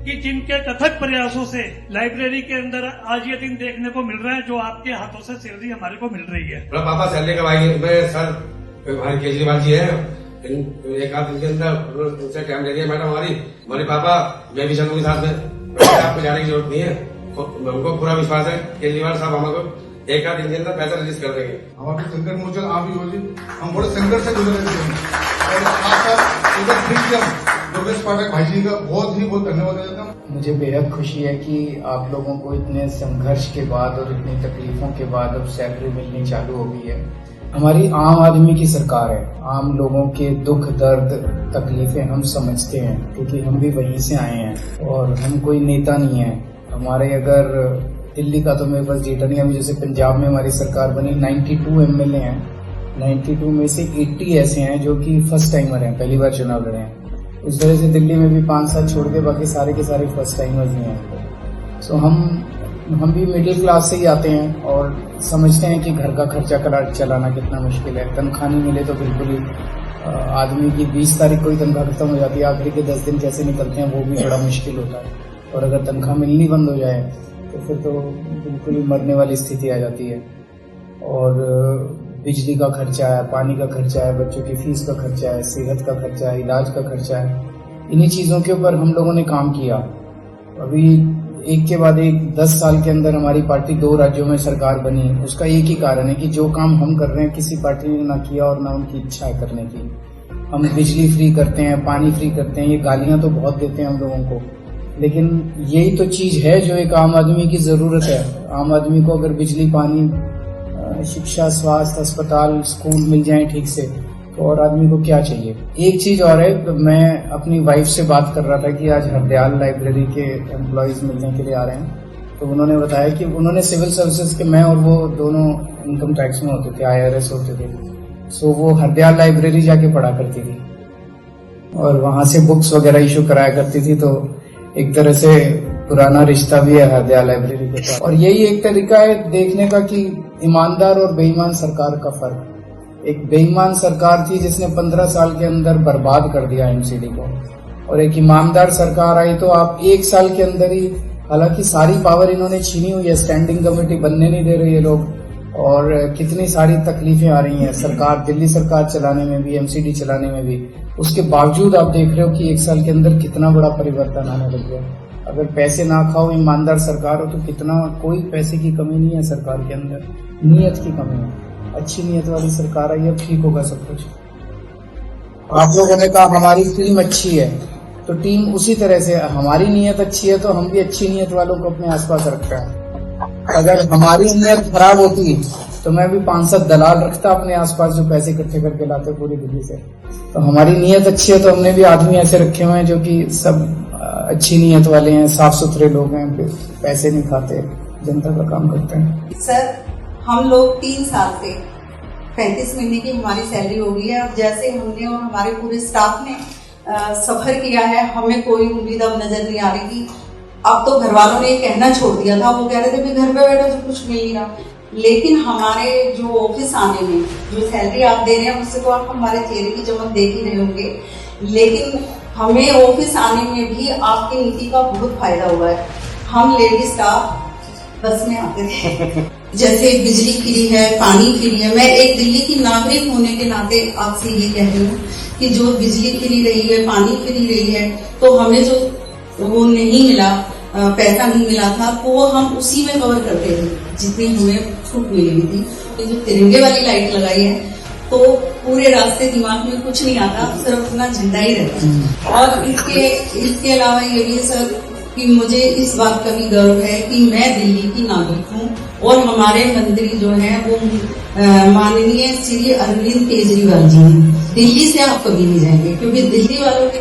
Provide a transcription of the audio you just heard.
कि जिनके कथक प्रयासों से लाइब्रेरी के अंदर आज ये दिन देखने को मिल रहा है, जो आपके हाथों से सैलरी हमारे को मिल रही है। पापा सैलरी कब आएगी? मैं सर हमारे केजरीवाल जी है, एक आध दिन के अंदर उनसे टाइम ले दिया मैडम हमारे पापा, मैं भी चलूंगी साथ में, आपको जाने की जरूरत नहीं है। हमको पूरा विश्वास है केजरीवाल साहब हमको एक आध दिन के अंदर पैसा रिलीज कर देंगे। हमारे संकट मोचन आप ही होगी, हम बड़े संकट से गुजर रहे हैं और खासकर योगेश पाठक भाई जी का बहुत धन्यवाद देता हूँ। मुझे बेहद खुशी है कि आप लोगों को इतने संघर्ष के बाद और इतनी तकलीफों के बाद अब सैलरी मिलनी चालू हो गई है। हमारी आम आदमी की सरकार है, आम लोगों के दुख दर्द तकलीफें हम समझते हैं, क्योंकि हम भी वहीं से आए हैं और हम कोई नेता नहीं है। हमारे अगर दिल्ली का तो मेरे पास डेटा नहीं है, अभी जैसे पंजाब में हमारी सरकार बनी 92 MLA हैं, 92 में से 80 ऐसे हैं जो कि फर्स्ट टाइमर हैं, पहली बार चुनाव लड़े हैं। उस तरह से दिल्ली में भी 5 साल छोड़ के बाकी सारे के सारे फर्स्ट टाइमर्स ही हैं। सो हम भी मिडिल क्लास से ही आते हैं और समझते हैं कि घर का खर्चा चलाना कितना मुश्किल है। तनख्वाह नहीं मिले तो बिल्कुल ही आदमी की 20 तारीख को ही तनख्वाह खत्म हो जाती है, आखिरी के 10 दिन कैसे निकलते हैं वो भी बड़ा मुश्किल होता है। और अगर तनख्वाह मिलनी बंद हो जाए तो फिर तो बिल्कुल ही मरने वाली स्थिति आ जाती है। और बिजली का खर्चा है, पानी का खर्चा है, बच्चों की फीस का खर्चा है, सेहत का खर्चा है, इलाज का खर्चा है। इन्हीं चीज़ों के ऊपर हम लोगों ने काम किया। अभी एक के बाद एक 10 साल के अंदर हमारी पार्टी 2 राज्यों में सरकार बनी। उसका एक ही कारण है कि जो काम हम कर रहे हैं किसी पार्टी ने ना किया और ना उनकी इच्छा है करने की। हम बिजली फ्री करते हैं, पानी फ्री करते हैं, ये गालियां तो बहुत देते हैं हम लोगों को, लेकिन यही तो चीज है जो एक आम आदमी की जरूरत है। आम आदमी को अगर बिजली, पानी, शिक्षा, स्वास्थ्य, अस्पताल, स्कूल मिल जाए ठीक से तो और आदमी को क्या चाहिए। एक चीज और है, मैं अपनी वाइफ से बात कर रहा था कि आज हरदयाल लाइब्रेरी के एम्प्लॉयज मिलने के लिए आ रहे हैं, तो उन्होंने बताया कि उन्होंने सिविल सर्विसेज के, मैं और वो दोनों इनकम टैक्स में होते थे, IRS होते थे। सो वो हरदयाल लाइब्रेरी जाके पढ़ा करती थी और वहां से बुक्स वगैरह इशू कराया करती थी। तो एक तरह से पुराना रिश्ता भी है हरदयाल लाइब्रेरी के साथ। और यही एक तरीका है देखने का कि ईमानदार और बेईमान सरकार का फर्क। एक बेईमान सरकार थी जिसने 15 साल के अंदर बर्बाद कर दिया MCD को, और एक ईमानदार सरकार आई तो आप 1 साल के अंदर ही, हालांकि सारी पावर इन्होंने छीनी हुई है, स्टैंडिंग कमेटी बनने नहीं दे रही है लोग, और कितनी सारी तकलीफें आ रही हैं सरकार, दिल्ली सरकार चलाने में भी, MCD चलाने में भी। उसके बावजूद आप देख रहे हो कि 1 साल के अंदर कितना बड़ा परिवर्तन आने लग गया। अगर पैसे ना खाओ, ईमानदार सरकार हो तो कितना, कोई पैसे की कमी नहीं है सरकार के अंदर, नीयत की कमी है। अच्छी नीयत वाली सरकार आई, अब ठीक होगा सब कुछ। आप लोगों ने कहा हमारी टीम अच्छी है, तो टीम उसी तरह से, हमारी नीयत अच्छी है तो हम भी अच्छी नीयत वालों को अपने आसपास रखते हैं। अगर हमारी नीयत खराब होती तो मैं भी 5-7 दलाल रखता अपने आसपास जो पैसे इकट्ठे करके लाते पूरी दिल्ली से। तो हमारी नीयत अच्छी है तो हमने भी आदमी ऐसे रखे हुए हैं जो कि सब अच्छी नीयत वाले हैं, साफ सुथरे लोग हैं, पैसे नहीं खाते, जनता का काम करते हैं। सर, हम लोग 3 साल से 35 महीने की हमारी सैलरी हो गई है। अब जैसे हमने और हमारे पूरे स्टाफ ने सफर किया है, हमें कोई उम्मीद अब नजर नहीं आ रही थी। अब तो घर वालों ने कहना छोड़ दिया था, वो कह रहे थे कि घर पे बैठो तो कुछ मिल नहीं रहा। लेकिन हमारे जो ऑफिस आने में जो सैलरी आप दे रहे हैं उससे तो आप हमारे चेहरे की चमक देख ही रहे होंगे, लेकिन हमें ऑफिस आने में भी आपकी नीति का बहुत फायदा हुआ है। हम लेडी स्टाफ बस में आते थे, जैसे बिजली फ्री है, पानी फ्री है। मैं एक दिल्ली की नागरिक होने के नाते आपसे ये कह रही हूँ कि जो बिजली फ्री रही है, पानी फ्री रही है, तो हमें जो वो नहीं मिला, पैसा नहीं मिला था, तो वो हम उसी में कवर करते थे जितनी हमें छूट मिली हुई थी। तो जो तिरंगे वाली लाइट लगाई है तो पूरे रास्ते दिमाग में कुछ नहीं आता, सिर्फ अपना झंडा ही रहता है। और इसके अलावा ये भी सर कि मुझे इस बात का भी गर्व है कि मैं दिल्ली की नागरिक हूँ और हमारे मंत्री जो हैं वो माननीय श्री अरविंद केजरीवाल जी हैं। दिल्ली से आप कभी नहीं जाएंगे, क्योंकि दिल्ली वालों के